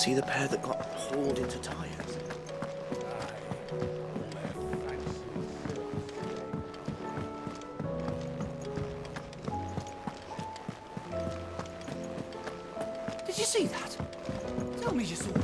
see the pair that got hauled into tires? Did you see that? Tell me you saw that.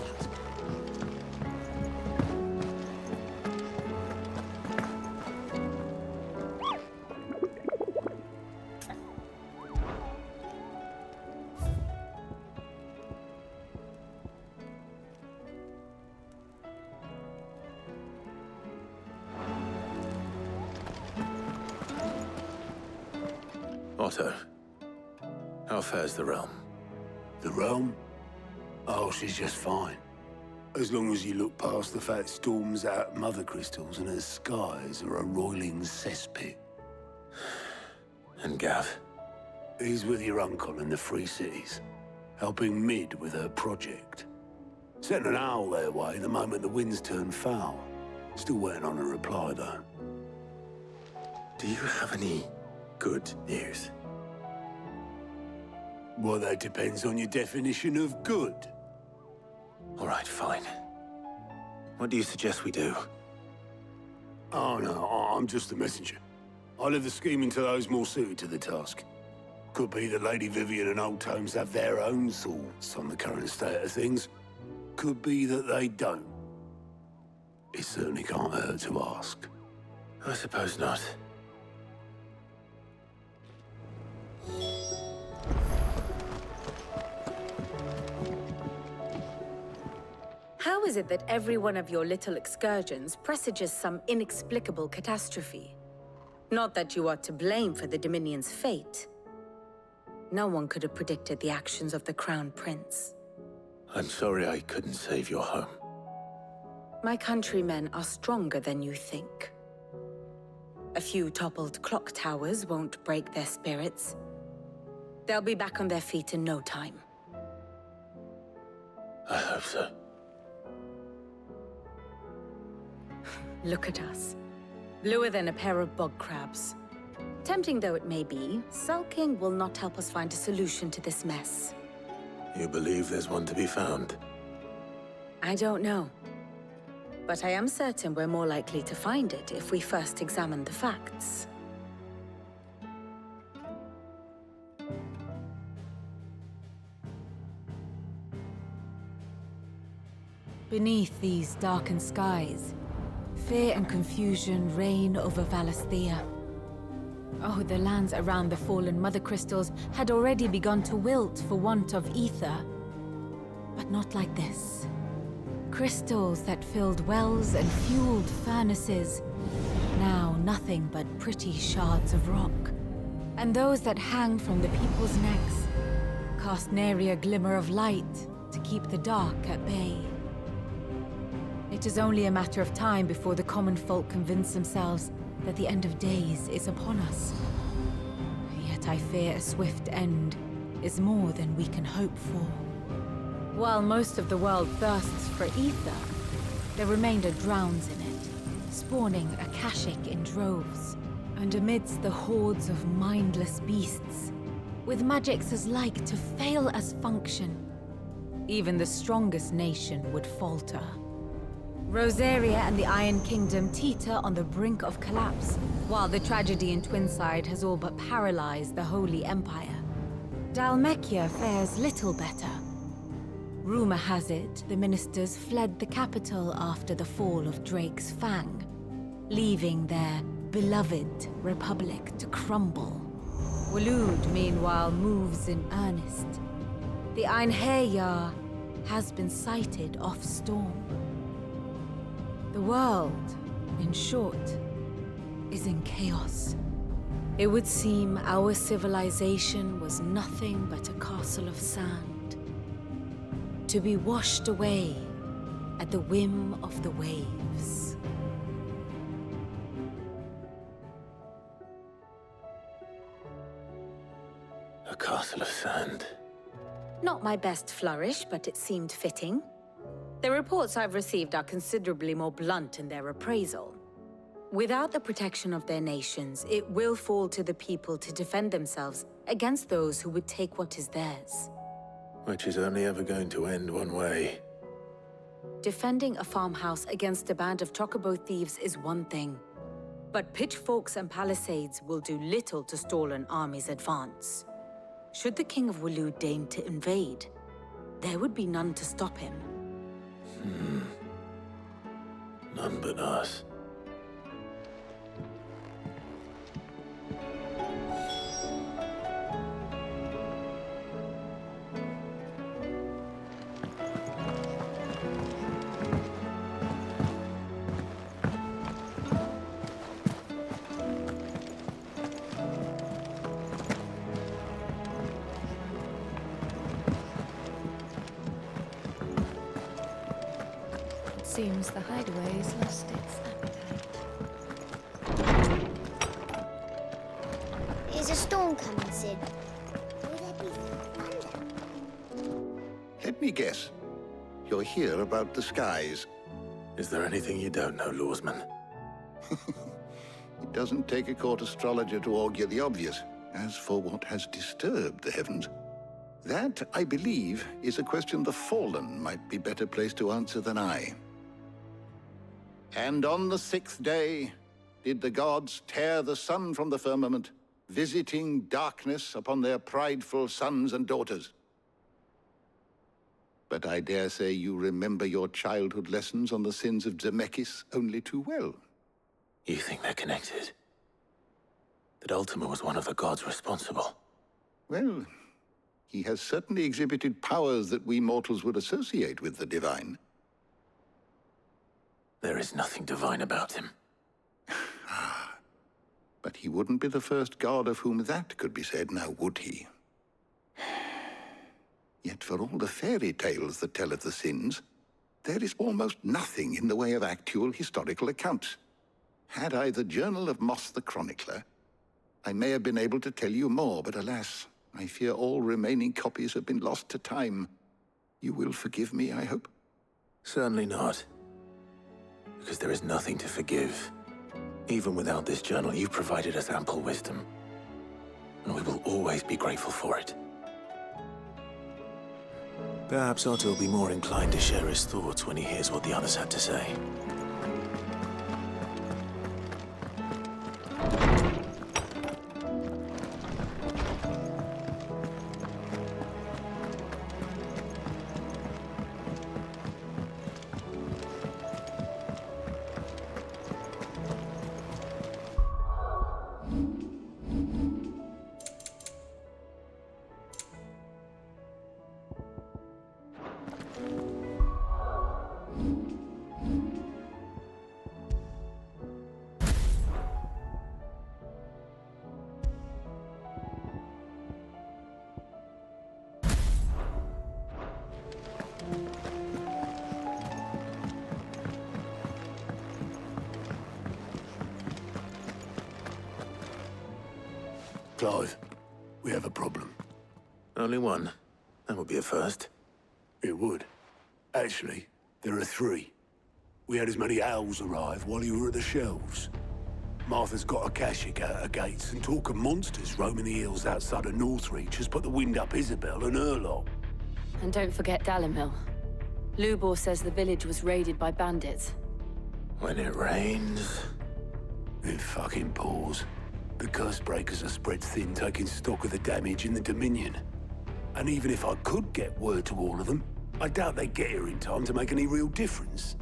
Otto, how fares the realm? The realm? Oh, she's just fine. As long as you look past the fat storms out mother crystals and her skies are a roiling cesspit. And Gav? He's with your uncle in the Free Cities, helping Mid with her project. Sent an owl their way the moment the winds turned foul. Still waiting on a reply, though. Do you have any good news? Well, that depends on your definition of good. All right, fine. What do you suggest we do? Oh, no, I'm just a messenger. I'll leave the scheming to those more suited to the task. Could be that Lady Vivian and Old Tomes have their own thoughts on the current state of things. Could be that they don't. It certainly can't hurt to ask. I suppose not. How is it that every one of your little excursions presages some inexplicable catastrophe? Not that you are to blame for the Dominion's fate. No one could have predicted the actions of the Crown Prince. I'm sorry I couldn't save your home. My countrymen are stronger than you think. A few toppled clock towers won't break their spirits. They'll be back on their feet in no time. I hope so. Look at us. Bluer than a pair of bog crabs. Tempting though it may be, sulking will not help us find a solution to this mess. You believe there's one to be found? I don't know. But I am certain we're more likely to find it if we first examine the facts. Beneath these darkened skies, fear and confusion reign over Valisthea. Oh, the lands around the fallen mother crystals had already begun to wilt for want of ether. But not like this. Crystals that filled wells and fueled furnaces, now nothing but pretty shards of rock. And those that hang from the people's necks cast nary a glimmer of light to keep the dark at bay. It is only a matter of time before the common folk convince themselves that the end of days is upon us. Yet I fear a swift end is more than we can hope for. While most of the world thirsts for ether, the remainder drowns in it, spawning Akashic in droves. And amidst the hordes of mindless beasts, with magics as like to fail as function, even the strongest nation would falter. Rosaria and the Iron Kingdom teeter on the brink of collapse, while the tragedy in Twinside has all but paralyzed the Holy Empire. Dalmekia fares little better. Rumor has it the ministers fled the capital after the fall of Drake's Fang, leaving their beloved republic to crumble. Waloed, meanwhile, moves in earnest. The Einherjar has been sighted off-storm. The world, in short, is in chaos. It would seem our civilization was nothing but a castle of sand, to be washed away at the whim of the waves. A castle of sand. Not my best flourish, but it seemed fitting. The reports I've received are considerably more blunt in their appraisal. Without the protection of their nations, it will fall to the people to defend themselves against those who would take what is theirs. Which is only ever going to end one way. Defending a farmhouse against a band of chocobo thieves is one thing, but pitchforks and palisades will do little to stall an army's advance. Should the King of Waloed deign to invade, there would be none to stop him. None but us. Seems the hideaway's lost its appetite. Is a storm coming, Sid? Will there be thunder? Let me guess. You're here about the skies. Is there anything you don't know, Lawsman? It doesn't take a court astrologer to augur the obvious. As for what has disturbed the heavens, that, I believe, is a question the Fallen might be better placed to answer than I. And on the 6th day did the gods tear the sun from the firmament, visiting darkness upon their prideful sons and daughters. But I dare say you remember your childhood lessons on the sins of Zemeckis only too well. You think they're connected? That Ultima was one of the gods responsible? Well, he has certainly exhibited powers that we mortals would associate with the divine. There is nothing divine about him. But he wouldn't be the first god of whom that could be said, now would he? Yet for all the fairy tales that tell of the sins, there is almost nothing in the way of actual historical accounts. Had I the Journal of Moss the Chronicler, I may have been able to tell you more, but alas, I fear all remaining copies have been lost to time. You will forgive me, I hope? Certainly not. Because there is nothing to forgive. Even without this journal, you've provided us ample wisdom. And we will always be grateful for it. Perhaps Otto will be more inclined to share his thoughts when he hears what the others had to say. Clive, we have a problem. Only one. That would be a first. It would. Actually, there are 3. We had as many owls arrive while you were at the shelves. Martha's got a Akashic out her gates, and talk of monsters roaming the hills outside of Northreach has put the wind up Isabel and her lot. And don't forget Dalimil. Lubor says the village was raided by bandits. When it rains... It fucking pours. The curse breakers are spread thin, taking stock of the damage in the Dominion. And even if I could get word to all of them, I doubt they'd get here in time to make any real difference.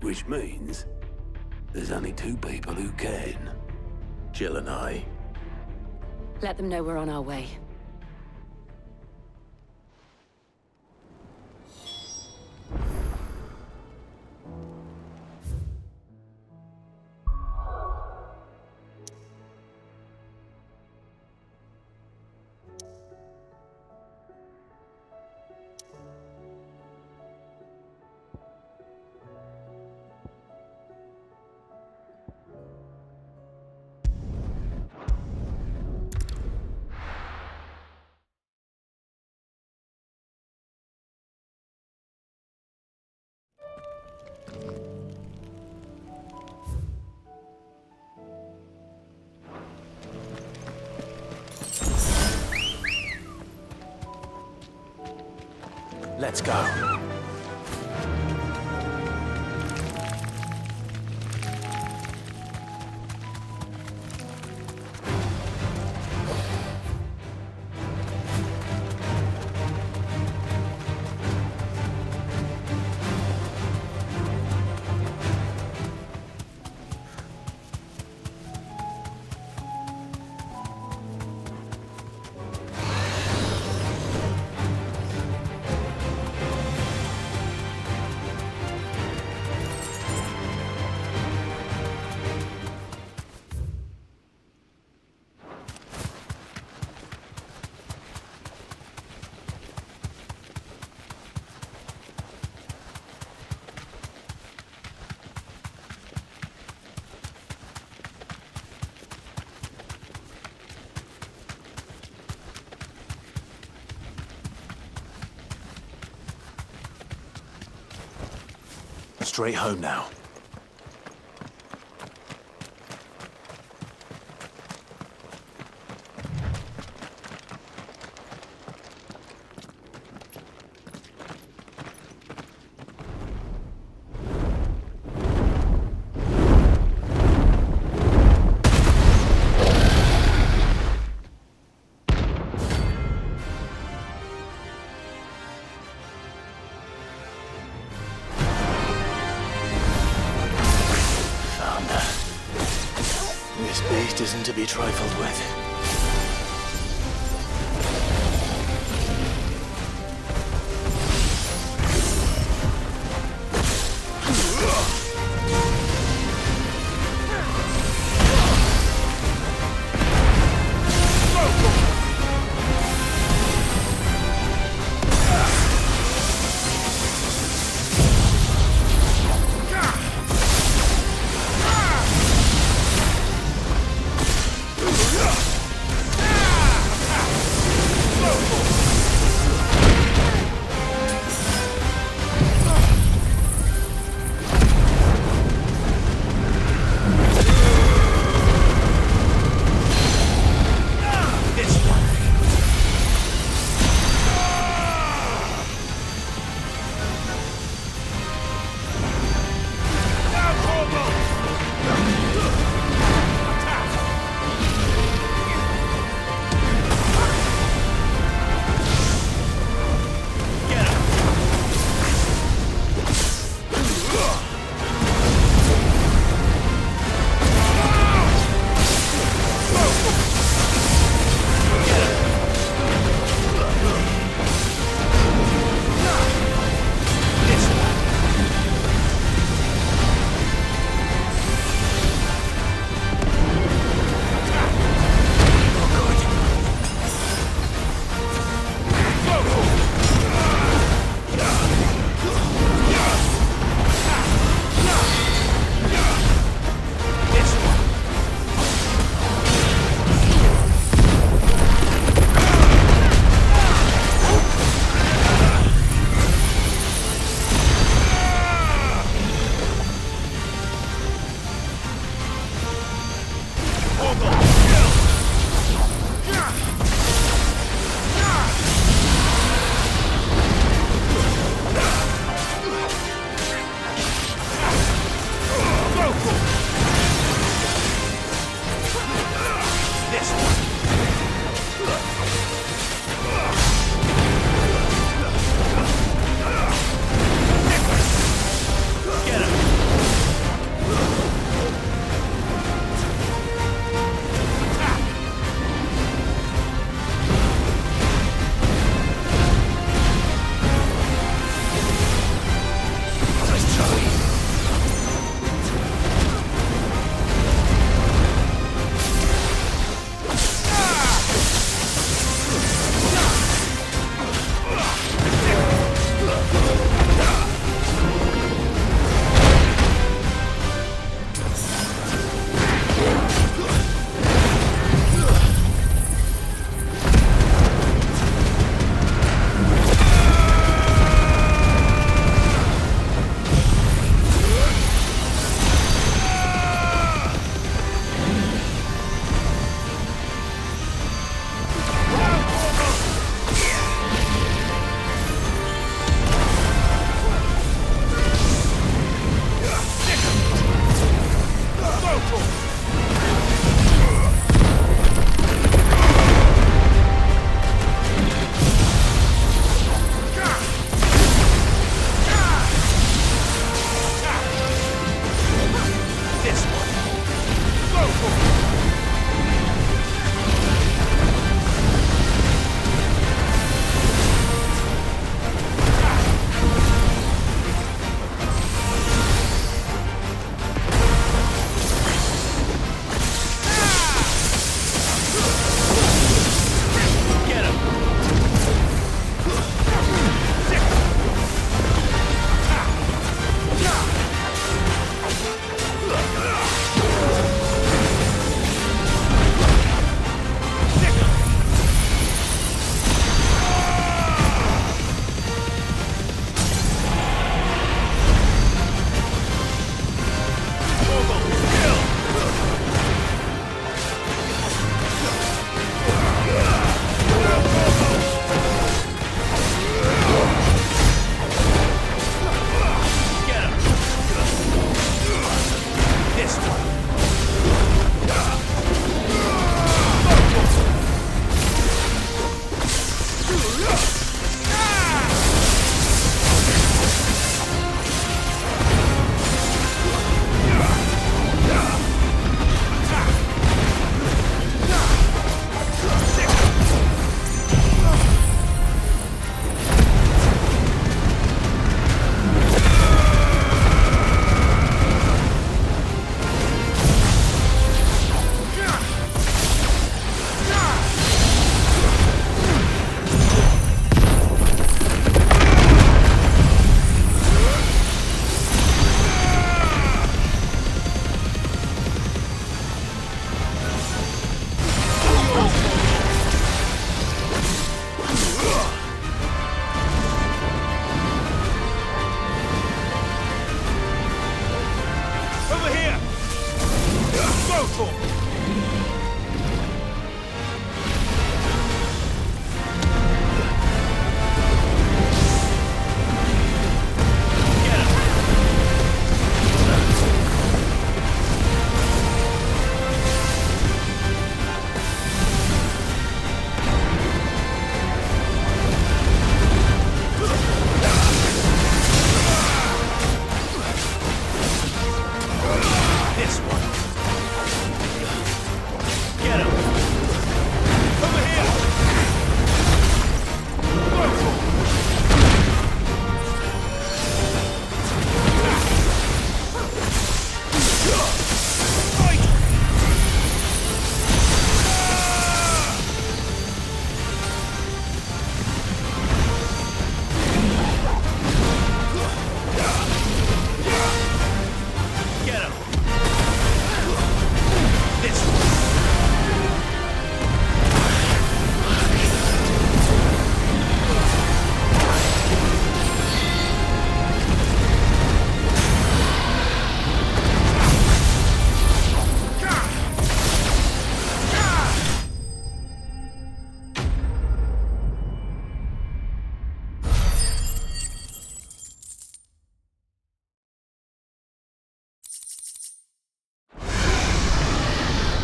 Which means there's only 2 people who can. Jill and I. Let them know we're on our way. Let's go. straight home now. This beast isn't to be trifled with.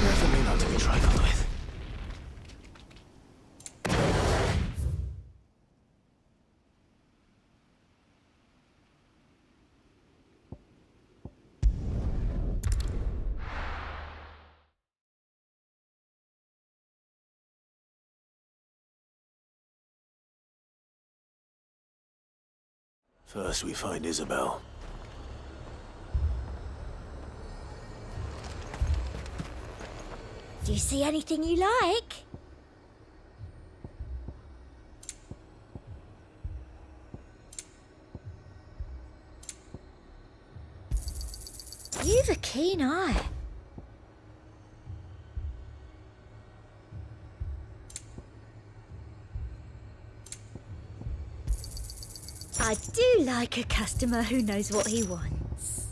Definitely not to be trifled with. First, we find Isabel. Do you see anything you like? You've a keen eye. I do like a customer who knows what he wants.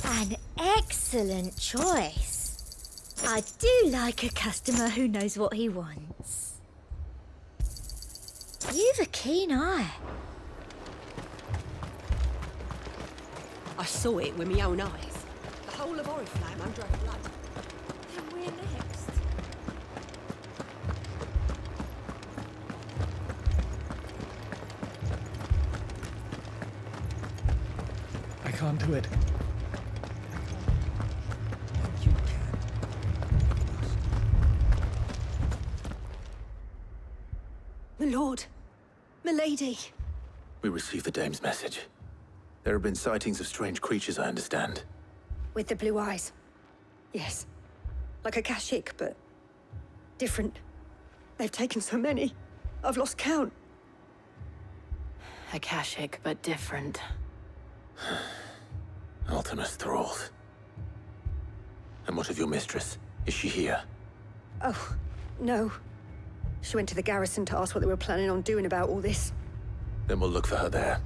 An excellent choice. I do like a customer who knows what he wants. You've a keen eye. I saw it with my own eyes. The whole of Oriflamme under her blood. Then we're next. I can't do it. You can. My lord. My lady. We received the dame's message. There have been sightings of strange creatures, I understand. With the blue eyes. Yes. Like a Kashik, but different. They've taken so many. I've lost count. Akashic, but different. Ultimus thralls. And what of your mistress? Is she here? Oh, no. She went to the garrison to ask what they were planning on doing about all this. Then we'll look for her there.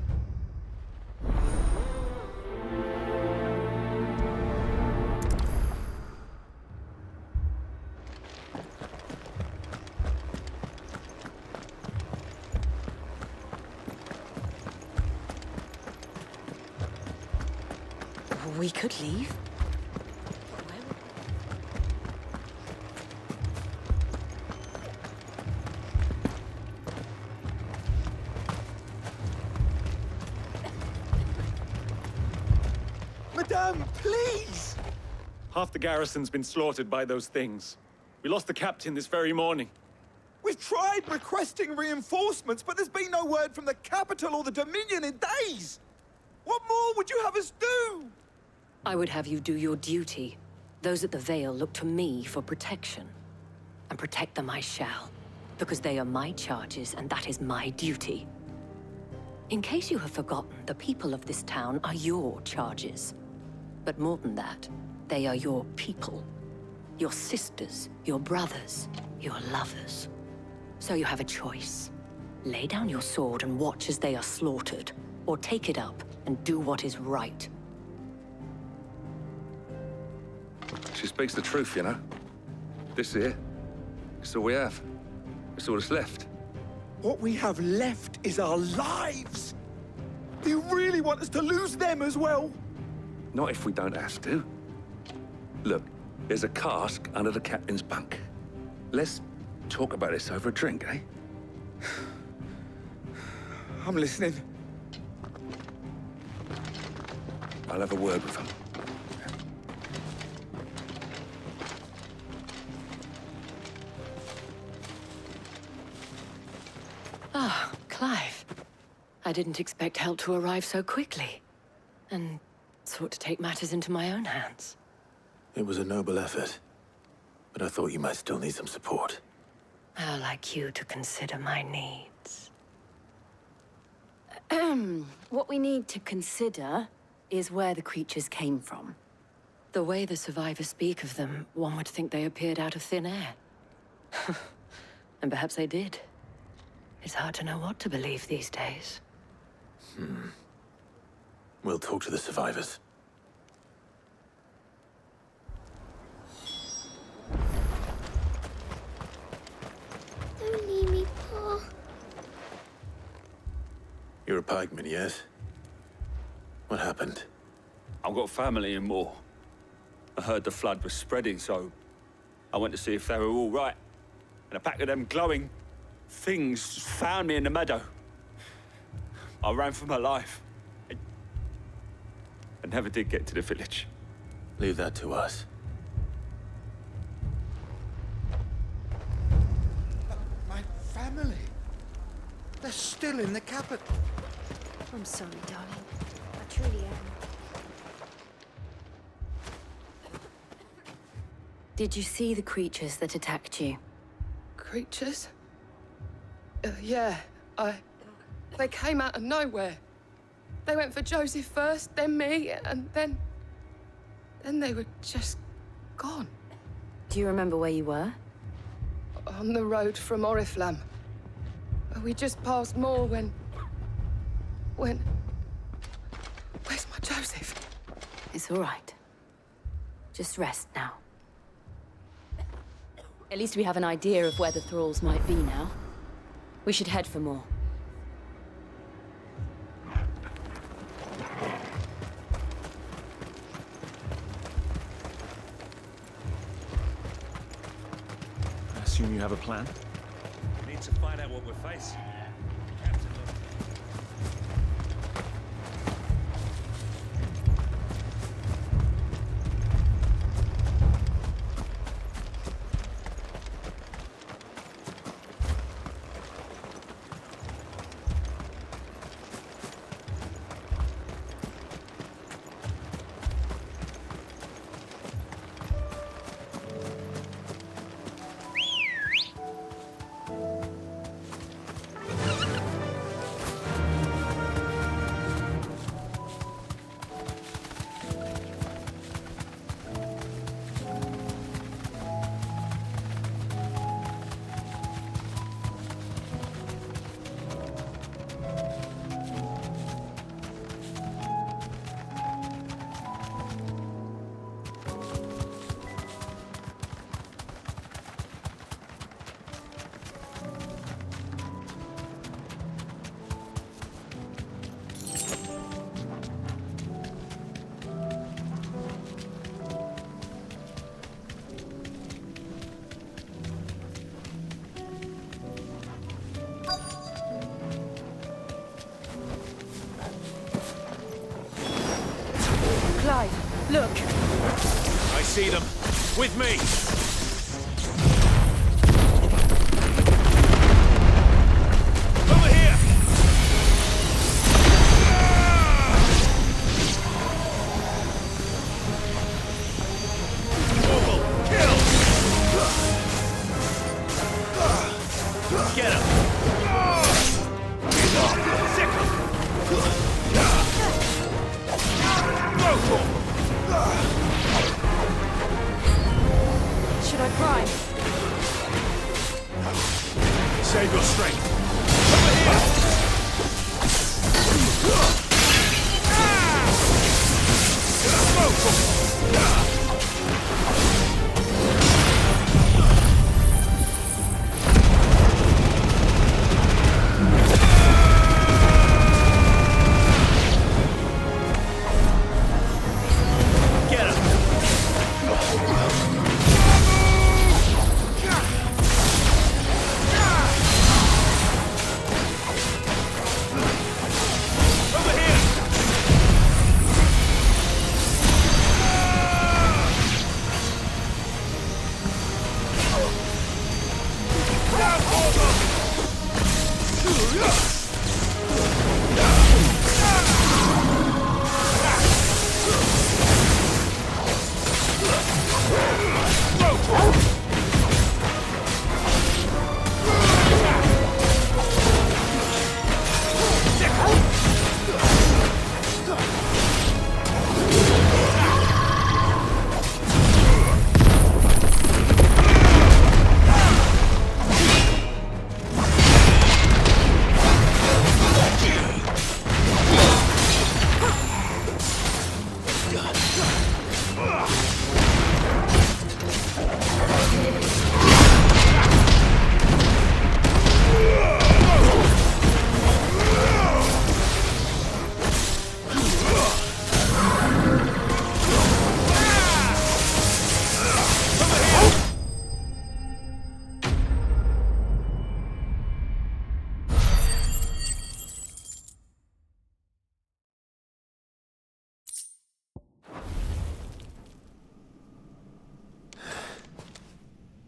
We could leave. Madame, please! Half the garrison's been slaughtered by those things. We lost the captain this very morning. We've tried requesting reinforcements, but there's been no word from the capital or the Dominion in days! What more would you have us do? I would have you do your duty. Those at the Vale look to me for protection. And protect them I shall, because they are my charges and that is my duty. In case you have forgotten, the people of this town are your charges. But more than that, they are your people. Your sisters, your brothers, your lovers. So you have a choice. Lay down your sword and watch as they are slaughtered, or take it up and do what is right. She speaks the truth, you know. This here, it's all we have. It's all that's left. What we have left is our lives. Do you really want us to lose them as well? Not if we don't have to. Look, there's a cask under the captain's bunk. Let's talk about this over a drink, eh? I'm listening. I'll have a word with him. Ah, Clive. I didn't expect help to arrive so quickly. And sought to take matters into my own hands. It was a noble effort, but I thought you might still need some support. I'd like you to consider my needs. What we need to consider is where the creatures came from. The way the survivors speak of them, one would think they appeared out of thin air. And perhaps they did. It's hard to know what to believe these days. We'll talk to the survivors. Don't leave me, Pa. You're a pikeman, yes? What happened? I've got family in Moor. I heard the flood was spreading, so I went to see if they were all right. And a pack of them glowing things found me in the meadow. I ran for my life. I never did get to the village. Leave that to us. My family. They're still in the capital. I'm sorry, darling. I truly am. Did you see the creatures that attacked you? Creatures? Yeah, They came out of nowhere. They went for Joseph first, then me, and then they were just gone. Do you remember where you were? On the road from Oriflamme. We just passed Moor when... Where's my Joseph? It's all right. Just rest now. At least we have an idea of where the thralls might be now. We should head for more. I assume you have a plan? We need to find out what we're facing. Captain, Clive, look! I see them. With me! Over here! Mobile, kill! Get him! Sick him! Should I prime? Save your strength. Over here!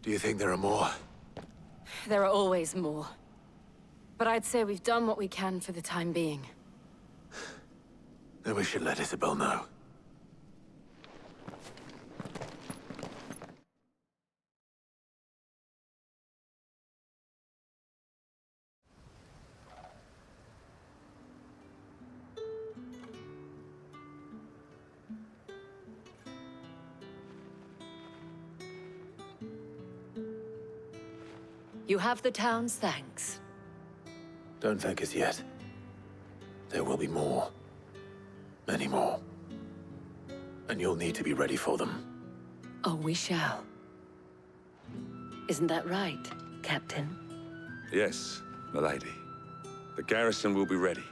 Do you think there are more? There are always more. But I'd say we've done what we can for the time being. Then we should let Isabel know. You have the town's thanks. Don't thank us yet. There will be more. Many more. And you'll need to be ready for them. Oh, we shall. Isn't that right, Captain? Yes, milady. The garrison will be ready.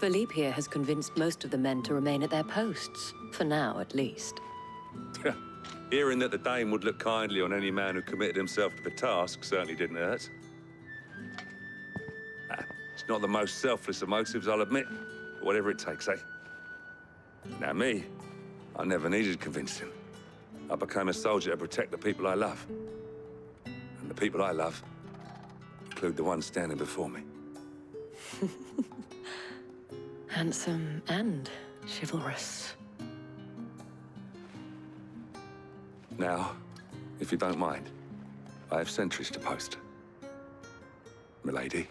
Philippe here has convinced most of the men to remain at their posts. For now, at least. Hearing that the Dane would look kindly on any man who committed himself to the task certainly didn't hurt. It's not the most selfless of motives, I'll admit. But whatever it takes, eh? Now me, I never needed convincing. I became a soldier to protect the people I love. And the people I love include the ones standing before me. Handsome and chivalrous. Now, if you don't mind, I have sentries to post. Milady.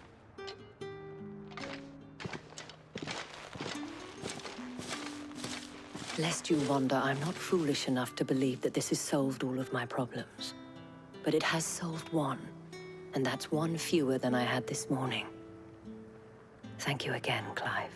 Lest you wonder, I'm not foolish enough to believe that this has solved all of my problems. But it has solved one, and that's one fewer than I had this morning. Thank you again, Clive.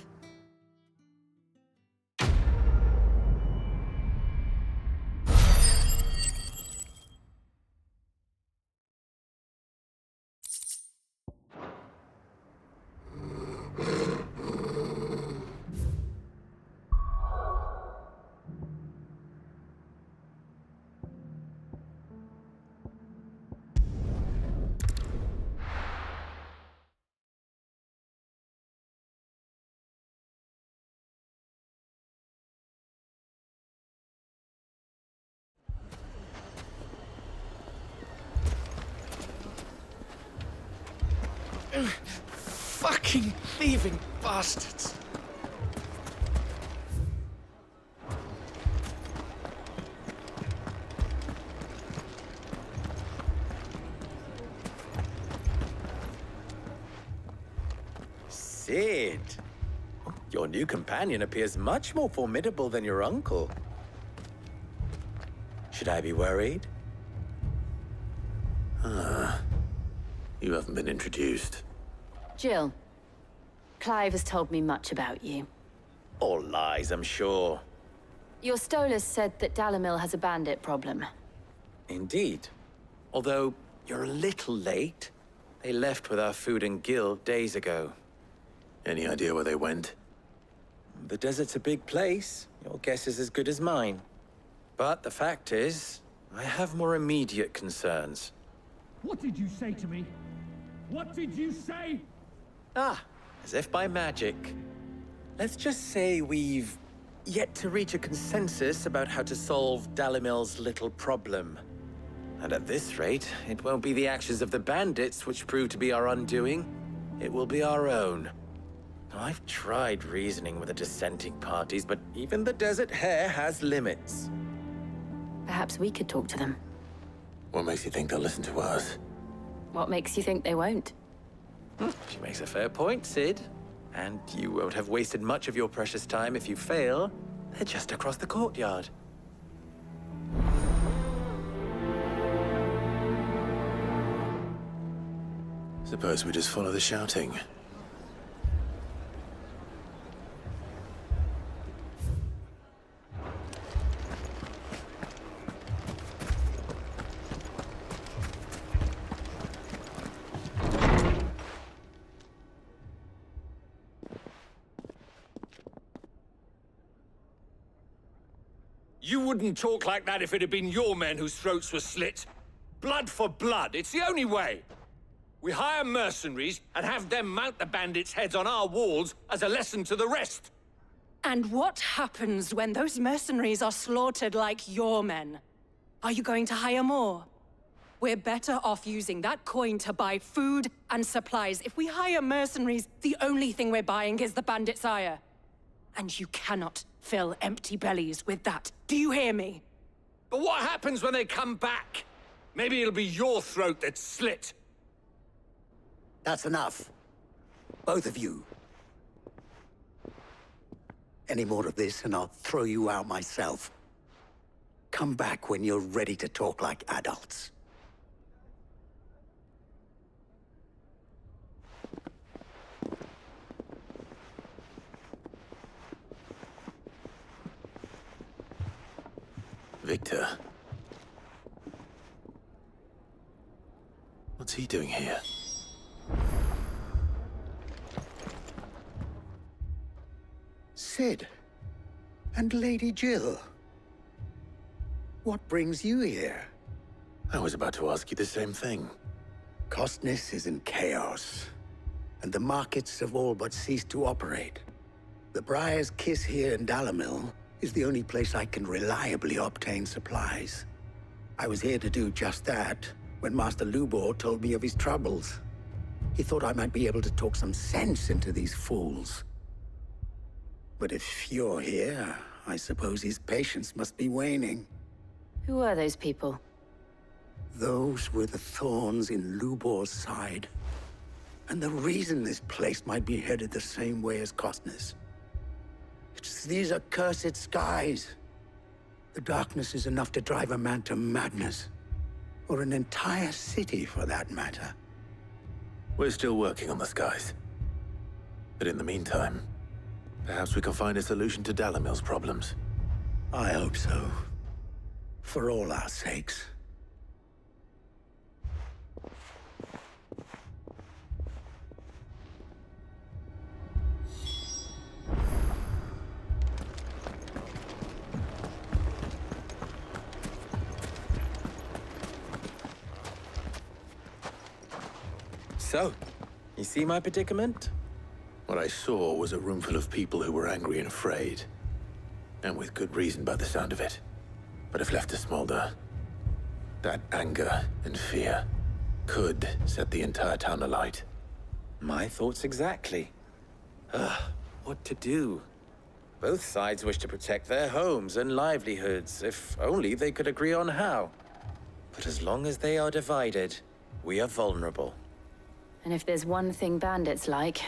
Fucking thieving bastards! Sid! Your new companion appears much more formidable than your uncle. Should I be worried? You haven't been introduced. Jill, Clive has told me much about you. All lies, I'm sure. Your Stolas said that Dalimil has a bandit problem. Indeed. Although, you're a little late. They left with our food and guild days ago. Any idea where they went? The desert's a big place. Your guess is as good as mine. But the fact is, I have more immediate concerns. What did you say to me? What did you say? Ah, as if by magic. Let's just say we've yet to reach a consensus about how to solve Dalimil's little problem. And at this rate, it won't be the actions of the bandits which prove to be our undoing. It will be our own. I've tried reasoning with the dissenting parties, but even the Desert Hare has limits. Perhaps Perhaps we could talk to them. What makes you think they'll listen to us? What makes you think they won't? She makes a fair point, Sid. And you won't have wasted much of your precious time if you fail. They're just across the courtyard. Suppose we just follow the shouting. You wouldn't talk like that if it had been your men whose throats were slit. Blood for blood, it's the only way. We hire mercenaries and have them mount the bandits' heads on our walls as a lesson to the rest. And what happens when those mercenaries are slaughtered like your men? Are you going to hire more? We're better off using that coin to buy food and supplies. If we hire mercenaries, the only thing we're buying is the bandits' ire. And you cannot fill empty bellies with that. Do you hear me? But what happens when they come back? Maybe it'll be your throat that's slit. That's enough. Both of you. Any more of this and I'll throw you out myself. Come back when you're ready to talk like adults. Victor. What's he doing here? Sid. And Lady Jill. What brings you here? I was about to ask you the same thing. Costness is in chaos, and the markets have all but ceased to operate. The Briar's Kiss here in Dalimil is the only place I can reliably obtain supplies. I was here to do just that when Master Lubor told me of his troubles. He thought I might be able to talk some sense into these fools. But if you're here, I suppose his patience must be waning. Who are those people? Those were the thorns in Lubor's side. And the reason this place might be headed the same way as Costness. It's these accursed skies. The darkness is enough to drive a man to madness. Or an entire city, for that matter. We're still working on the skies. But in the meantime, perhaps we can find a solution to Dalimil's problems. I hope so. For all our sakes. So, you see my predicament? What I saw was a room full of people who were angry and afraid. And with good reason by the sound of it. But if left to smolder, that anger and fear could set the entire town alight. My thoughts exactly. What to do? Both sides wish to protect their homes and livelihoods, if only they could agree on how. But as long as they are divided, we are vulnerable. And if there's one thing bandits like,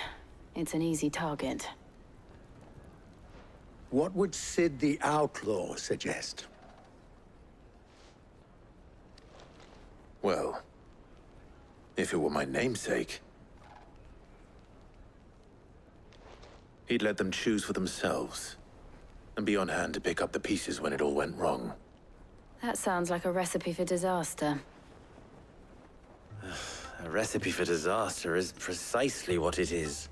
it's an easy target. What would Sid the Outlaw suggest? Well, if it were my namesake, he'd let them choose for themselves, and be on hand to pick up the pieces when it all went wrong. That sounds like a recipe for disaster. A recipe for disaster is precisely what it is.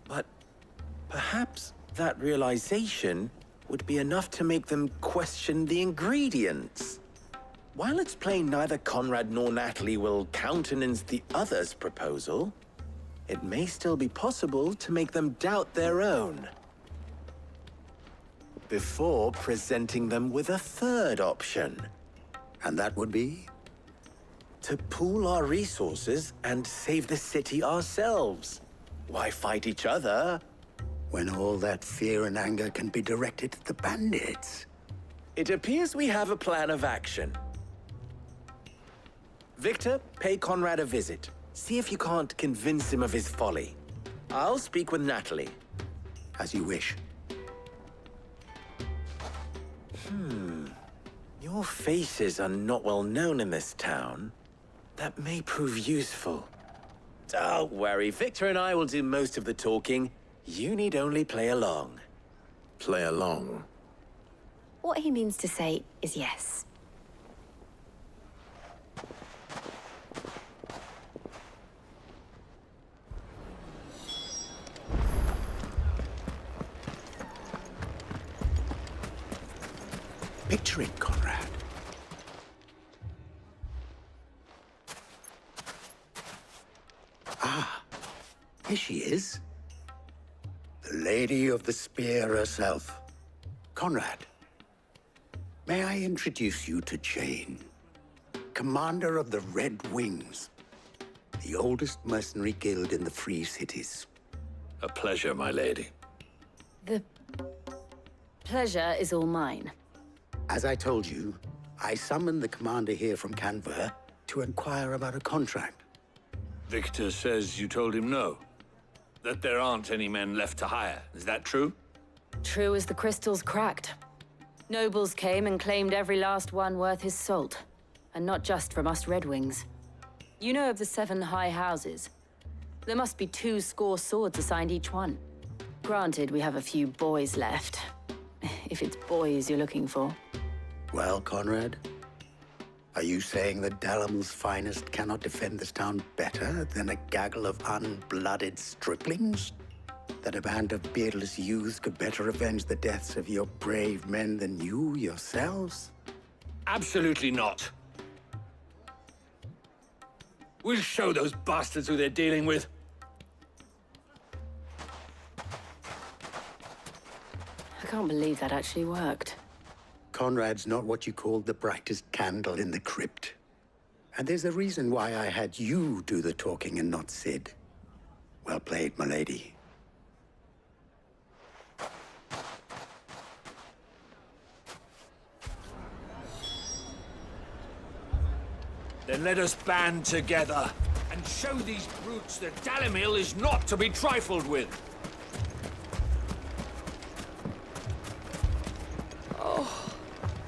But perhaps that realization would be enough to make them question the ingredients. While it's plain neither Conrad nor Natalie will countenance the other's proposal, it may still be possible to make them doubt their own. Before presenting them with a third option. And that would be? To pool our resources and save the city ourselves. Why fight each other? When all that fear and anger can be directed at the bandits. It appears we have a plan of action. Victor, pay Conrad a visit. See if you can't convince him of his folly. I'll speak with Natalie. As you wish. Your faces are not well known in this town. That may prove useful. Don't worry, Victor and I will do most of the talking. You need only play along. Play along? What he means to say is yes. Picture it, Conrad. Ah, here she is. The Lady of the Spear herself. Conrad, may I introduce you to Jane, commander of the Red Wings, the oldest mercenary guild in the Free Cities. A pleasure, my lady. The pleasure is all mine. As I told you, I summoned the commander here from Canver to inquire about a contract. Victor says you told him no. That there aren't any men left to hire. Is that true? True as the crystals cracked. Nobles came and claimed every last one worth his salt. And not just from us Red Wings. You know of the 7 high houses. There must be 2 swords assigned each one. Granted, we have a few boys left. If it's boys you're looking for. Well, Conrad, are you saying that Dalamel's finest cannot defend this town better than a gaggle of unblooded striplings? That a band of beardless youths could better avenge the deaths of your brave men than you yourselves? Absolutely not. We'll show those bastards who they're dealing with. I can't believe that actually worked. Conrad's not what you called the brightest candle in the crypt. And there's a reason why I had you do the talking and not Sid. Well played, my lady. Then let us band together and show these brutes that Dalimil is not to be trifled with. Oh,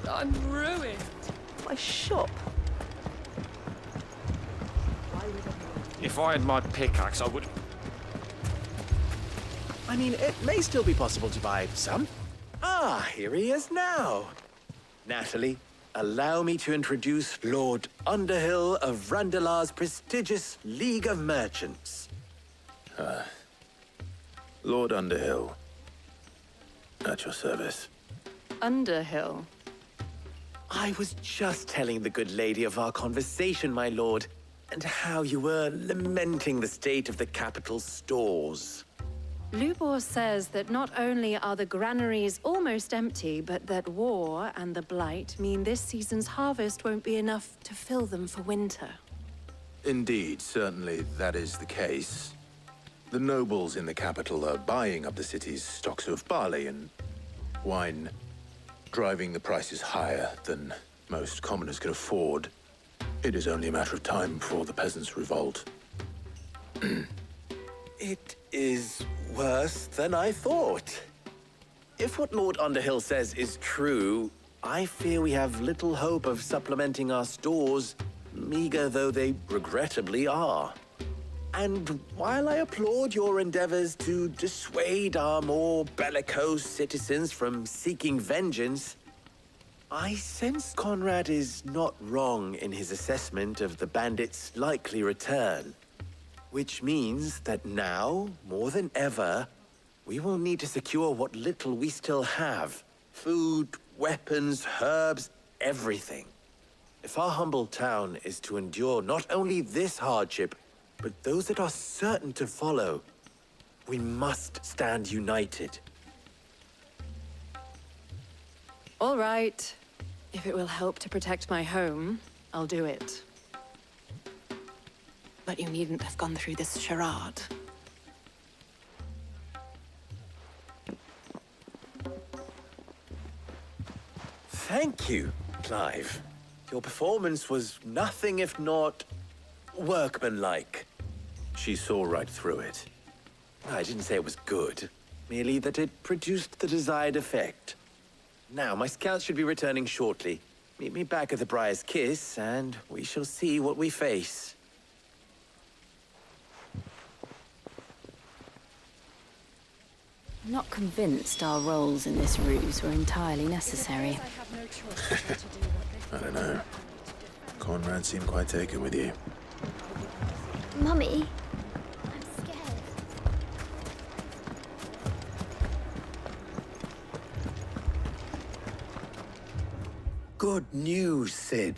I'm ruined. My shop. If I had my pickaxe, I would... I mean, it may still be possible to buy some. Ah, here he is now. Natalie, allow me to introduce Lord Underhill of Randalar's prestigious League of Merchants. Lord Underhill. At your service. Underhill? I was just telling the good lady of our conversation, my lord, and how you were lamenting the state of the capital's stores. Lubor says that not only are the granaries almost empty, but that war and the Blight mean this season's harvest won't be enough to fill them for winter. Indeed, certainly that is the case. The nobles in the capital are buying up the city's stocks of barley and wine, driving the prices higher than most commoners can afford. It is only a matter of time before the peasants revolt. It is worse than I thought. If what Lord Underhill says is true, I fear we have little hope of supplementing our stores, meager though they regrettably are. And while I applaud your endeavors to dissuade our more bellicose citizens from seeking vengeance, I sense Conrad is not wrong in his assessment of the bandits' likely return. Which means that now, more than ever, we will need to secure what little we still have. Food, weapons, herbs, everything. If our humble town is to endure not only this hardship, but those that are certain to follow, we must stand united. All right. If it will help to protect my home, I'll do it. But you needn't have gone through this charade. Thank you, Clive. Your performance was nothing if not workmanlike. She saw right through it. I didn't say it was good, merely that it produced the desired effect. Now, my scouts should be returning shortly. Meet me back at the Briar's Kiss, and we shall see what we face. I'm not convinced our roles in this ruse were entirely necessary. I don't know. Conrad seemed quite taken with you. Mummy, I'm scared. Good news, Sid.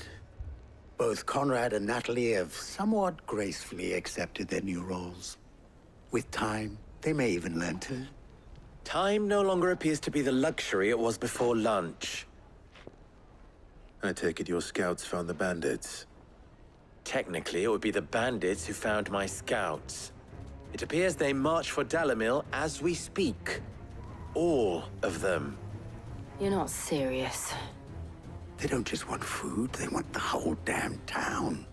Both Conrad and Natalie have somewhat gracefully accepted their new roles. With time, they may even learn to. Time no longer appears to be the luxury it was before lunch. I take it your scouts found the bandits. Technically, it would be the bandits who found my scouts. It appears they march for Dalimil as we speak. All of them. You're not serious. They don't just want food, they want the whole damn town.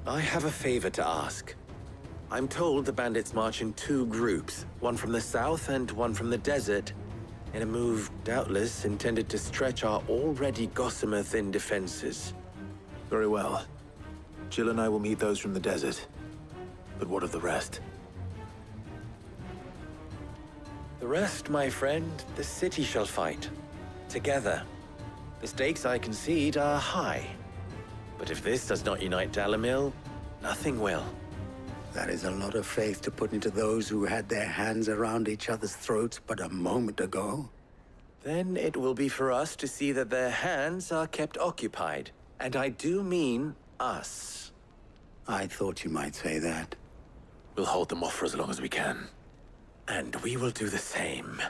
I have a favor to ask. I'm told the bandits march in two groups, one from the south and one from the desert, in a move doubtless intended to stretch our already gossamer-thin defenses. Very well. Jill and I will meet those from the desert. But what of the rest? The rest, my friend, the city shall fight. Together. The stakes, I concede, are high. But if this does not unite Dalimil, nothing will. That is a lot of faith to put into those who had their hands around each other's throats but a moment ago. Then it will be for us to see that their hands are kept occupied. And I do mean us. I thought you might say that. We'll hold them off for as long as we can. And we will do the same.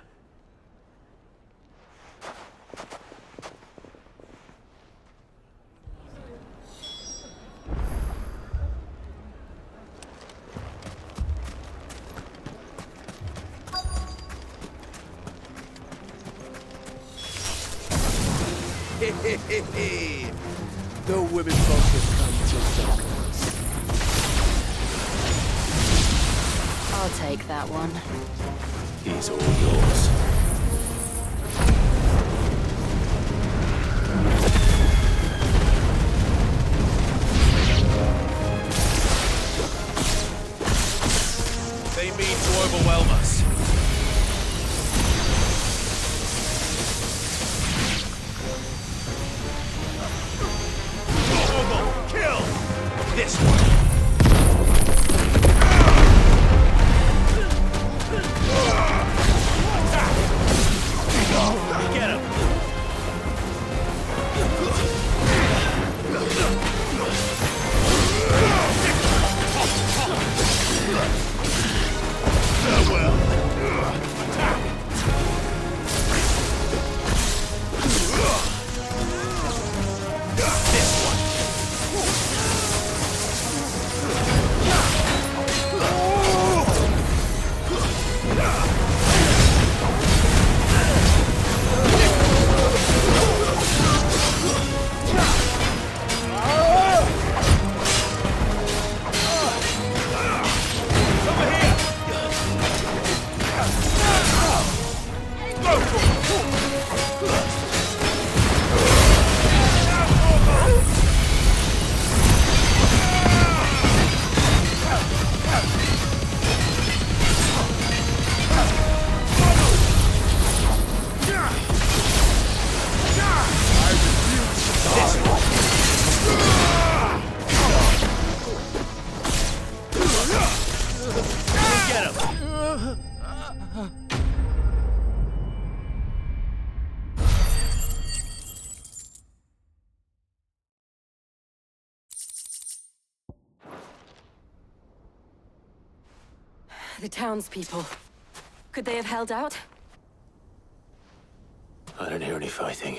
The women folk have come to darkness. I'll take that one. He's all yours. They mean to overwhelm us. Kill! This one! Get him! Farewell! Attack! This one! The townspeople. Could they have held out? I don't hear any fighting.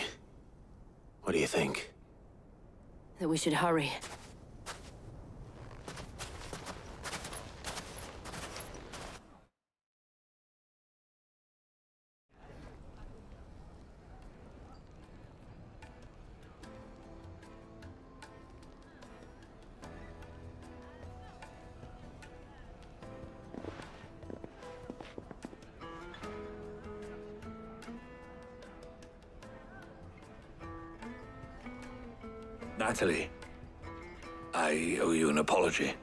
What do you think? That we should hurry. Natalie, I owe you an apology.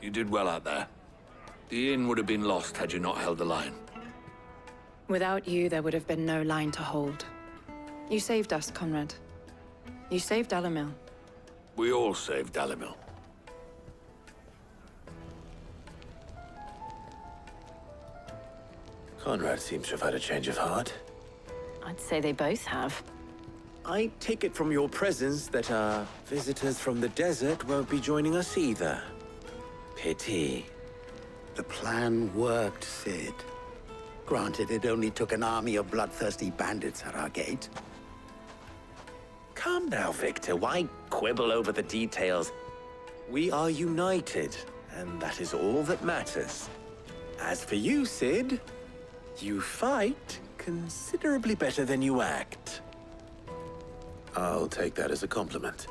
You did well out there. The inn would have been lost had you not held the line. Without you, there would have been no line to hold. You saved us, Conrad. You saved Dalimil. We all saved Dalimil. Conrad seems to have had a change of heart. I'd say they both have. I take it from your presence that our visitors from the desert won't be joining us either. Pity. The plan worked, Sid. Granted, it only took an army of bloodthirsty bandits at our gate. Calm now, Victor. Why quibble over the details? We are united, and that is all that matters. As for you, Sid, you fight considerably better than you act. I'll take that as a compliment.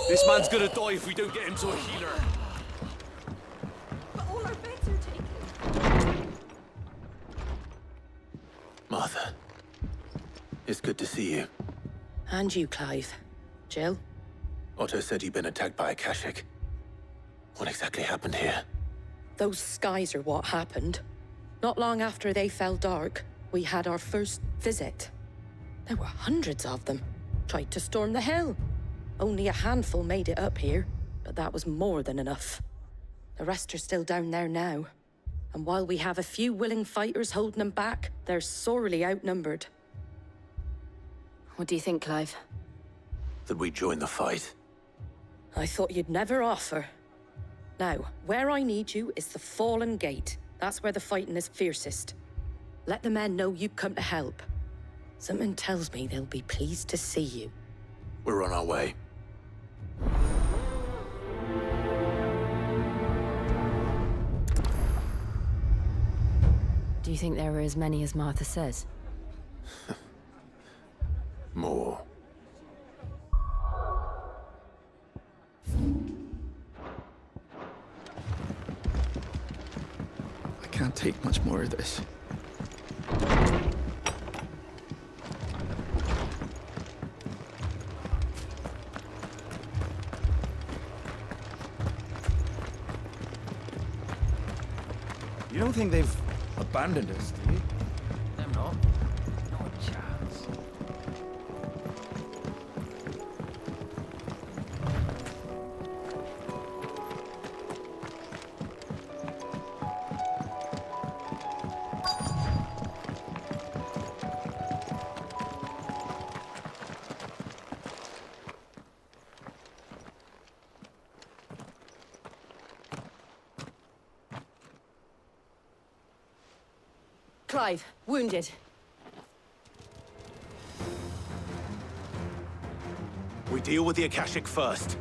This man's gonna die if we don't get him to a healer. But all our beds are taken. Martha, it's good to see you. And you, Clive. Jill? Otto said you'd been attacked by a Kashik. What exactly happened here? Those skies are what happened. Not long after they fell dark, we had our first visit. There were hundreds of them. Tried to storm the hill. Only a handful made it up here, but that was more than enough. The rest are still down there now. And while we have a few willing fighters holding them back, they're sorely outnumbered. What do you think, Clive? That we join the fight. I thought you'd never offer. Now, where I need you is the Fallen Gate. That's where the fighting is fiercest. Let the men know you come to help. Something tells me they'll be pleased to see you. We're on our way. Do you think there are as many as Martha says? More. I can't take much more of this. You don't think they've abandoned us, do you? Them not. Not a chance. Clive, wounded. We deal with the Akashic first.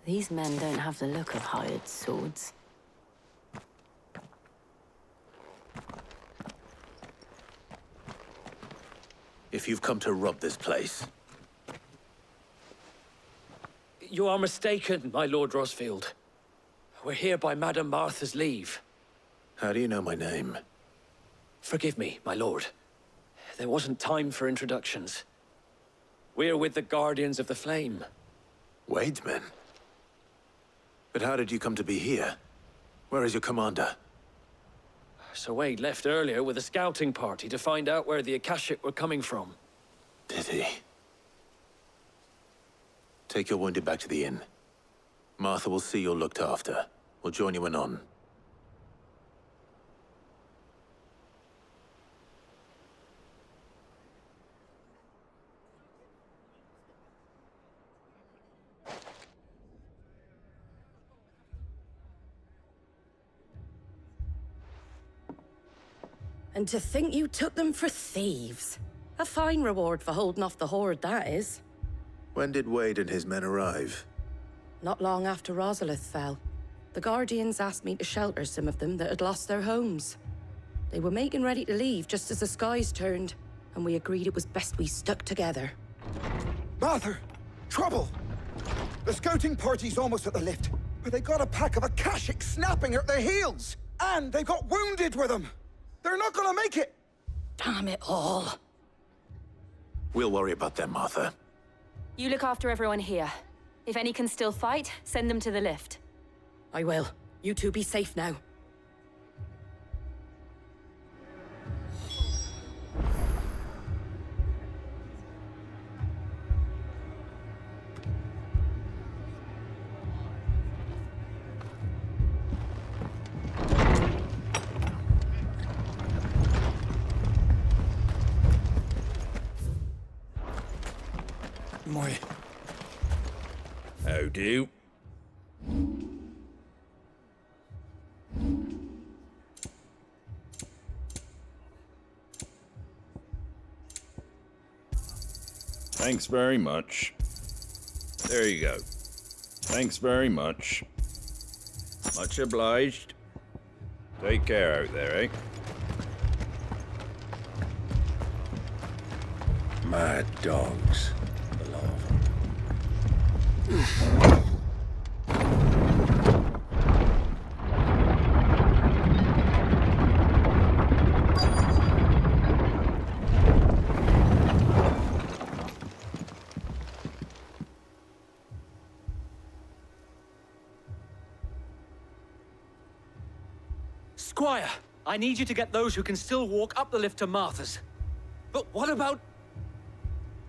These men don't have the look of hired swords. If you've come to rob this place, You are mistaken, my Lord Rosfield. We're here by Madame Martha's leave. how do you know my name? Forgive me, my lord. There wasn't time for introductions. We're with the Guardians of the Flame. Wade's men? But how did you come to be here? Where is your commander? Sir Wade left earlier with a scouting party to find out where the Akashic were coming from. Did he? Take your wounded back to the inn. Martha will see you're looked after. We'll join you anon. And to think you took them for thieves. A fine reward for holding off the horde, that is. When did Wade and his men arrive? Not long after Rosalith fell. The Guardians asked me to shelter some of them that had lost their homes. They were making ready to leave just as the skies turned, and we agreed it was best we stuck together. Martha! Trouble! The scouting party's almost at the lift, but they got a pack of Akashic snapping at their heels! And they got wounded with them! They're not gonna make it! Damn it all. We'll worry about them, Martha. You look after everyone here. If any can still fight, send them to the lift. I will. You two be safe now. Morning. How do? Thanks very much. There you go. Thanks very much. Much obliged. Take care out there, eh? Mad dogs. Squire, I need you to get those who can still walk up the lift to Martha's. But what about...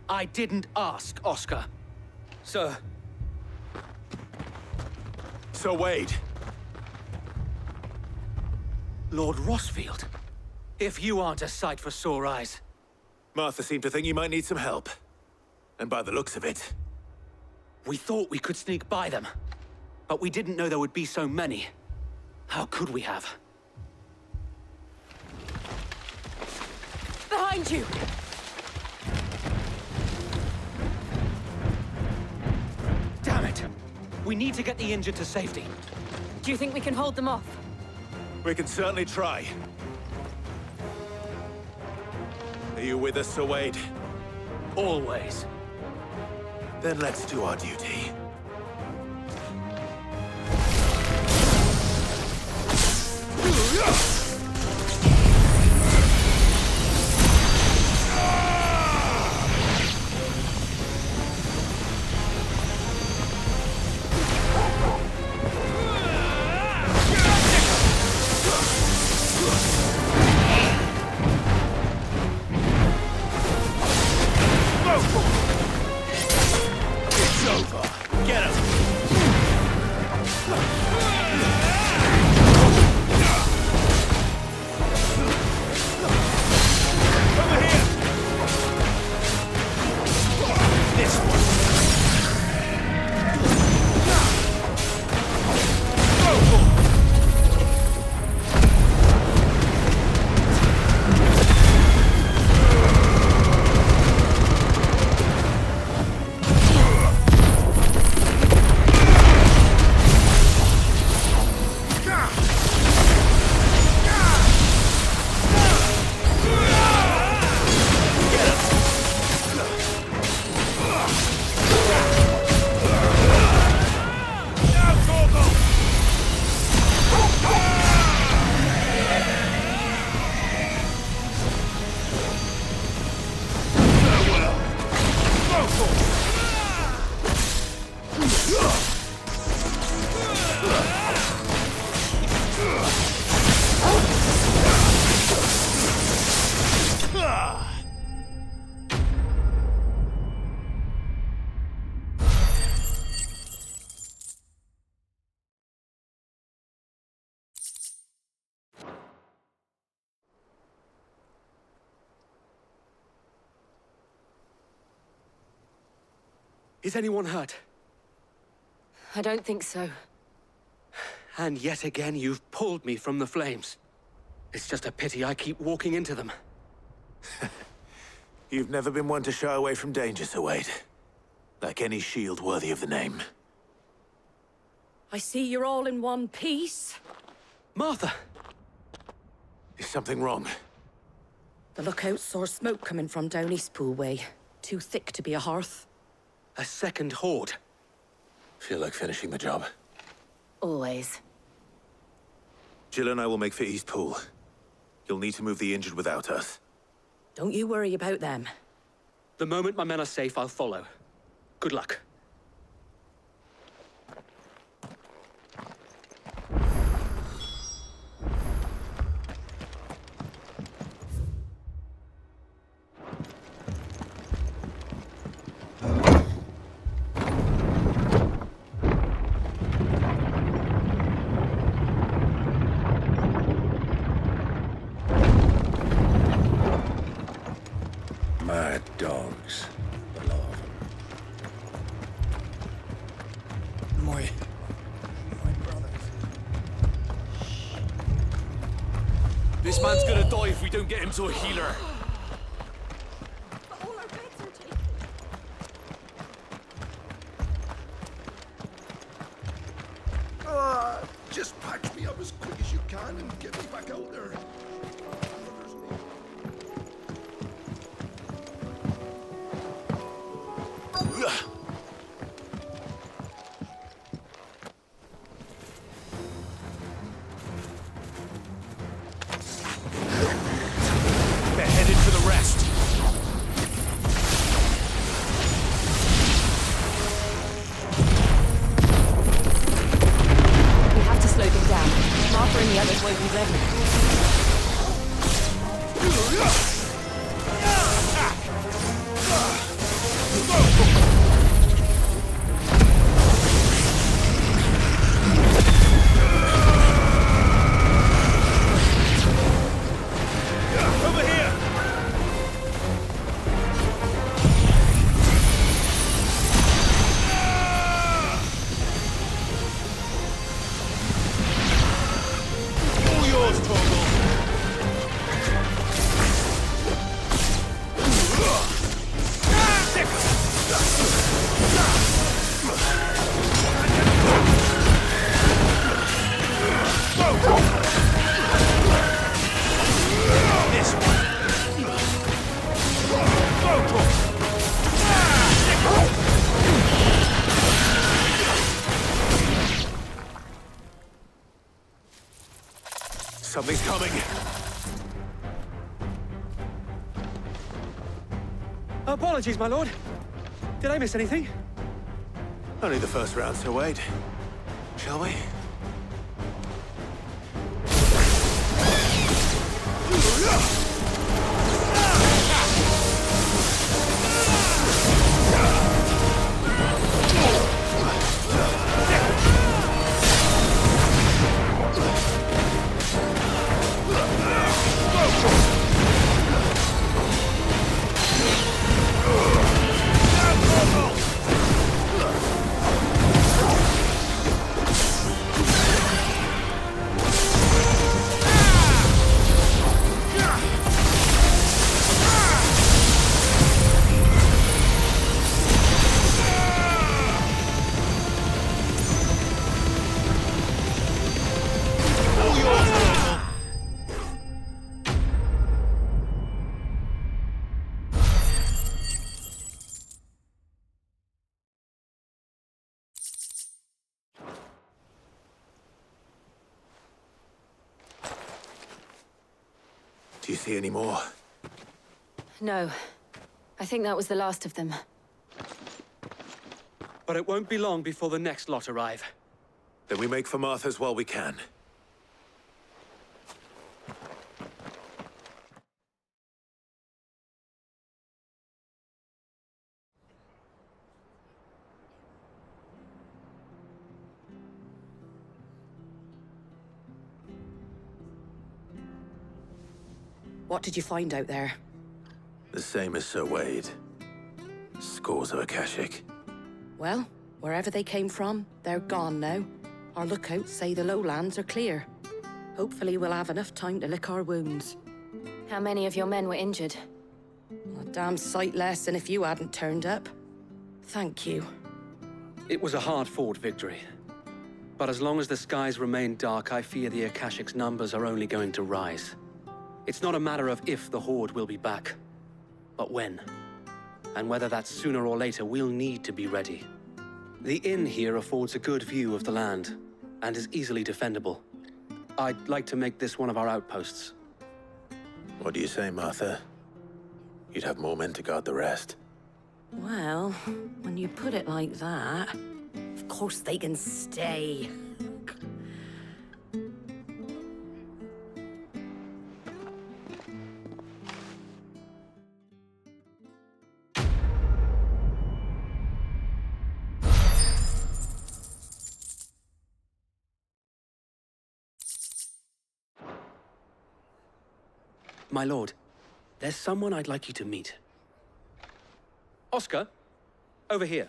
I didn't ask, Oscar. Sir. Sir Wade. Lord Rosfield. If you aren't a sight for sore eyes. Martha seemed to think you might need some help. And by the looks of it... We thought we could sneak by them. But we didn't know there would be so many. How could we have? Behind you! Damn it! We need to get the injured to safety. Do you think we can hold them off? We can certainly try. Are you with us, Sir Wade? Always. Then let's do our duty. It's over. Get him! Is anyone hurt? I don't think so. And yet again, you've pulled me from the flames. It's just a pity I keep walking into them. You've never been one to shy away from danger, Sir Wade. Like any shield worthy of the name. I see you're all in one piece. Martha! Is something wrong? The lookout saw smoke coming from down Eastpool way. Too thick to be a hearth. A second horde. Feel like finishing the job. Always. Jill and I will make for Eastpool. You'll need to move the injured without us. Don't you worry about them. The moment my men are safe, I'll follow. Good luck. Mad dogs. The law of them. My brothers. This man's gonna die if we don't get him to a healer. Just patch me up as quick as you can and get me back out there. They're headed for the rest. We have to slow them down. Martha and the others won't be ready. Something's coming. Apologies, my lord. Did I miss anything? Only the first round, Sir Wade. Shall we? Do you see any more? No. I think that was the last of them. But it won't be long before the next lot arrive. Then we make for Martha's while we can. What did you find out there? The same as Sir Wade. Scores of Akashic. Well, wherever they came from, they're gone now. Our lookouts say the lowlands are clear. Hopefully we'll have enough time to lick our wounds. How many of your men were injured? A damn sight less than if you hadn't turned up. Thank you. It was a hard-fought victory. But as long as the skies remain dark, I fear the Akashic's numbers are only going to rise. It's not a matter of if the Horde will be back, but when. And whether that's sooner or later, we'll need to be ready. The inn here affords a good view of the land, and is easily defendable. I'd like to make this one of our outposts. What do you say, Martha? You'd have more men to guard the rest. Well, when you put it like that, of course they can stay. My lord, there's someone I'd like you to meet. Oscar, over here.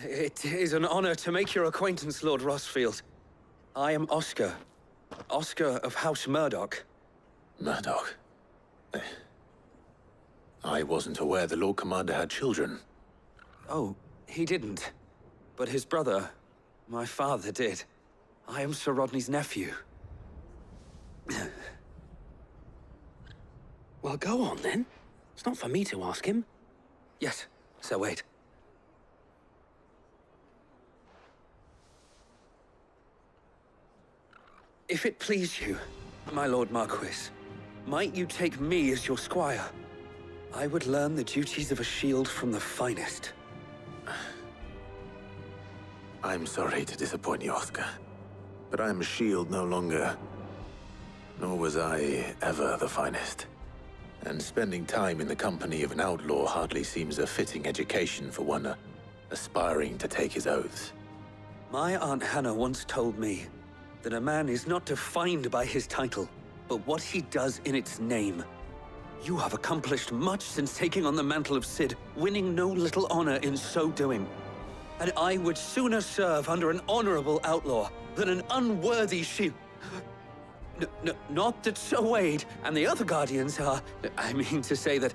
It is an honor to make your acquaintance, Lord Rossfield. I am Oscar. Oscar of House Murdoch. Murdoch? I wasn't aware the Lord Commander had children. Oh, he didn't. But his brother, my father, did. I am Sir Rodney's nephew. Well, go on, then. It's not for me to ask him. Yes, Sir Wade. If it please you, my Lord Marquis, might you take me as your squire? I would learn the duties of a shield from the finest. I'm sorry to disappoint you, Oscar. But I am a shield no longer. Nor was I ever the finest. And spending time in the company of an outlaw hardly seems a fitting education for one aspiring to take his oaths. My Aunt Hannah once told me that a man is not defined by his title, but what he does in its name. You have accomplished much since taking on the mantle of Cid, winning no little honor in so doing. And I would sooner serve under an honorable outlaw than an unworthy shield. Not that Sir Wade and the other Guardians are... I mean to say that,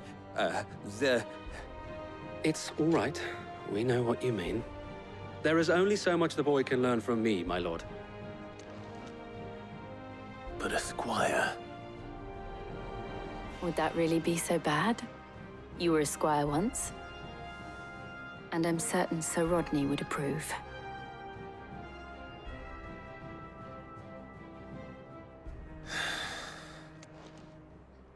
It's all right. We know what you mean. There is only so much the boy can learn from me, my lord. But a squire... Would that really be so bad? You were a squire once. And I'm certain Sir Rodney would approve.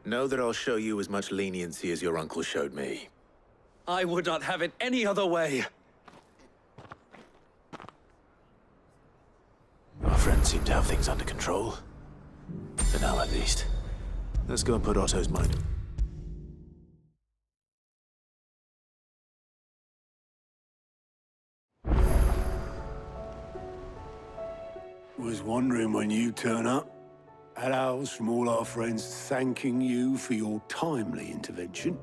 Know that I'll show you as much leniency as your uncle showed me. I would not have it any other way. Our friends seem to have things under control. For now, at least. Let's go and put Otto's mind. Was wondering when you turn up. Hellos from all our friends thanking you for your timely intervention.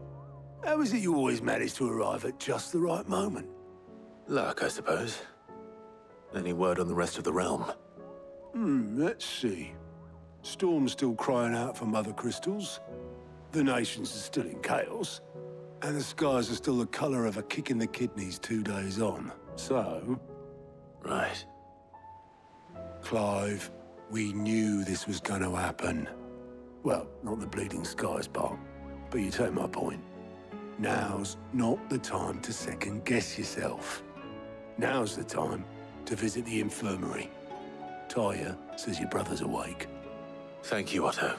How is it you always manage to arrive at just the right moment? Luck, I suppose. Any word on the rest of the realm? Let's see. Storm's still crying out for mother crystals. The nations are still in chaos. And the skies are still the color of a kick in the kidneys 2 days on. So... Right. Clive, we knew this was going to happen. Well, not the bleeding skies part, but you take my point. Now's not the time to second-guess yourself. Now's the time to visit the infirmary. Taya says your brother's awake. Thank you, Otto.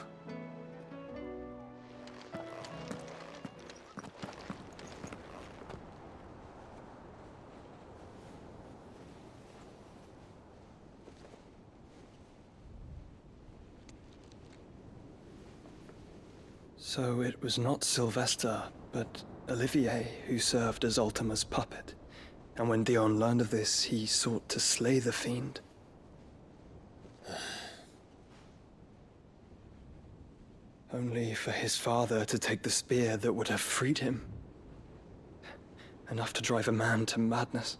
So it was not Sylvester, but Olivier who served as Ultima's puppet. And when Dion learned of this, he sought to slay the fiend. only for his father to take the spear that would have freed him. Enough to drive a man to madness.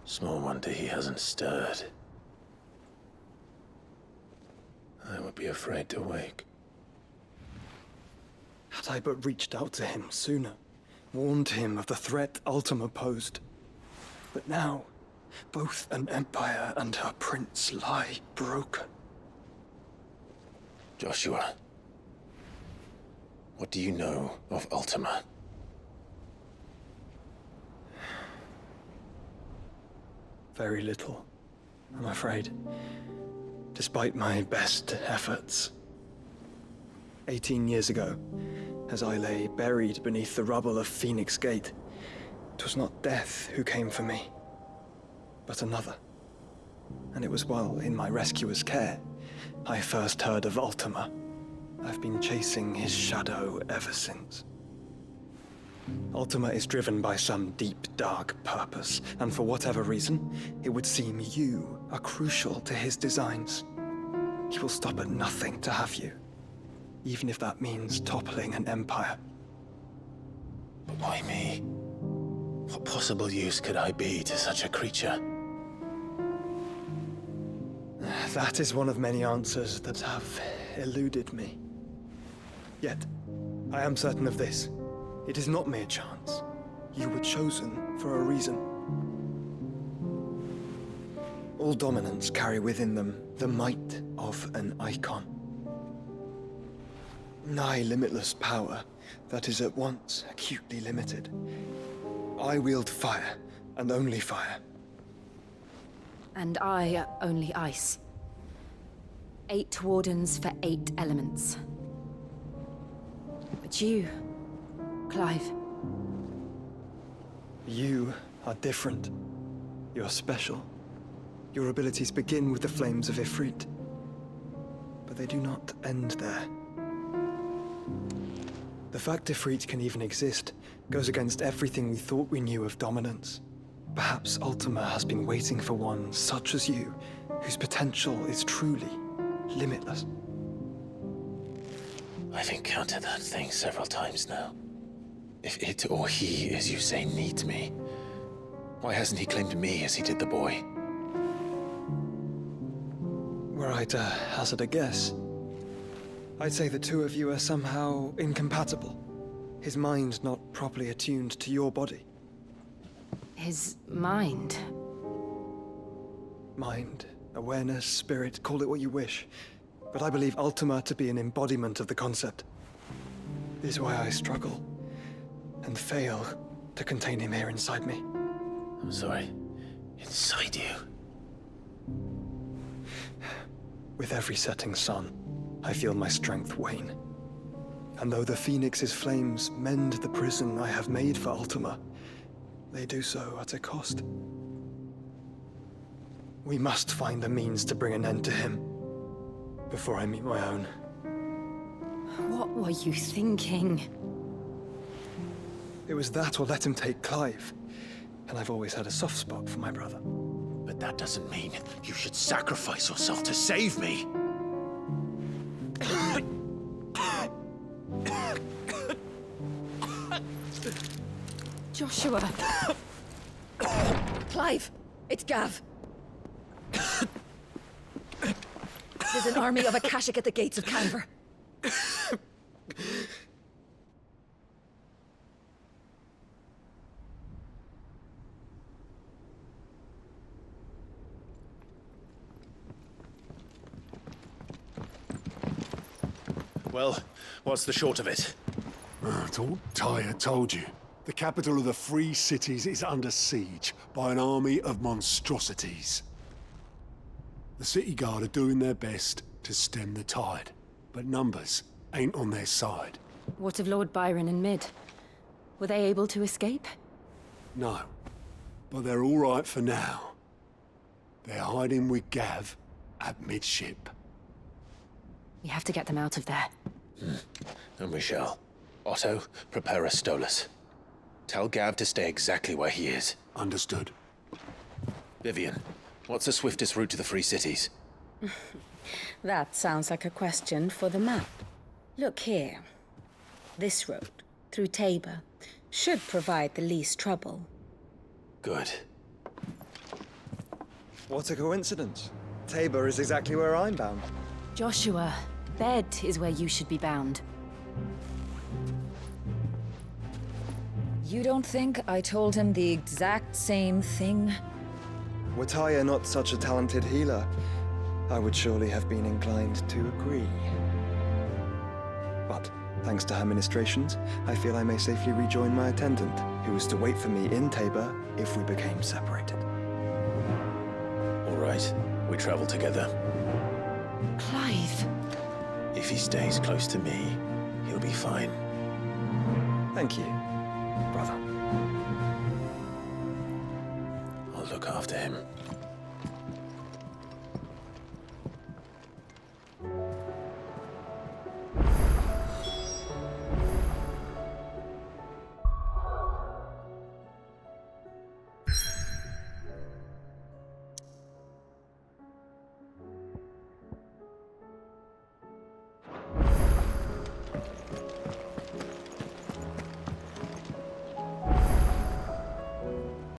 Small wonder he hasn't stirred. I would be afraid to wake. Had I but reached out to him sooner, warned him of the threat Ultima posed. But now, both an empire and her prince lie broken. Joshua, what do you know of Ultima? Very little, I'm afraid. Despite my best efforts. 18 years ago, as I lay buried beneath the rubble of Phoenix Gate, it was not death who came for me, but another. And it was while in my rescuer's care, I first heard of Ultima. I've been chasing his shadow ever since. Ultima is driven by some deep, dark purpose, and for whatever reason, it would seem you are crucial to his designs. He will stop at nothing to have you, even if that means toppling an empire. But why me? What possible use could I be to such a creature? That is one of many answers that have eluded me. Yet, I am certain of this. It is not mere chance. You were chosen for a reason. All dominants carry within them the might of an icon. Nigh limitless power that is at once acutely limited. I wield fire, and only fire. And I only ice. 8 wardens for 8 elements. But you, Clive. You are different. You're special. Your abilities begin with the flames of Ifrit. But they do not end there. The fact Ifrit can even exist goes against everything we thought we knew of dominance. Perhaps Ultima has been waiting for one such as you, whose potential is truly limitless. I've encountered that thing several times now. If it or he, as you say, needs me, why hasn't he claimed me as he did the boy? Were I to hazard a guess, I'd say the two of you are somehow incompatible. His mind not properly attuned to your body. His mind? Mind, awareness, spirit, call it what you wish. But I believe Ultima to be an embodiment of the concept. This is why I struggle and fail to contain him here inside me. I'm sorry. Inside you? With every setting sun, I feel my strength wane. And though the Phoenix's flames mend the prison I have made for Ultima, they do so at a cost. We must find a means to bring an end to him before I meet my own. What were you thinking? It was that or let him take Clive. And I've always had a soft spot for my brother. But that doesn't mean you should sacrifice yourself to save me. Joshua. Clive, it's Gav. There's an army of Akashic at the gates of Canver. Well, what's the short of it? Thought Tyre told you. The capital of the Free Cities is under siege by an army of monstrosities. The city guard are doing their best to stem the tide, but numbers ain't on their side. What of Lord Byron and Mid? Were they able to escape? No, but they're all right for now. They're hiding with Gav at midship. We have to get them out of there. And we shall. Otto, prepare a Stolas. Tell Gav to stay exactly where he is. Understood. Vivian, what's the swiftest route to the Free Cities? That sounds like a question for the map. Look here. This road, through Tabor, should provide the least trouble. Good. What a coincidence. Tabor is exactly where I'm bound. Joshua, bed is where you should be bound. You don't think I told him the exact same thing? Were Tyre not such a talented healer, I would surely have been inclined to agree. But, thanks to her ministrations, I feel I may safely rejoin my attendant, who is to wait for me in Tabor if we became separated. All right, we travel together. Clive. If he stays close to me, he'll be fine. Thank you, brother. I'll look after him.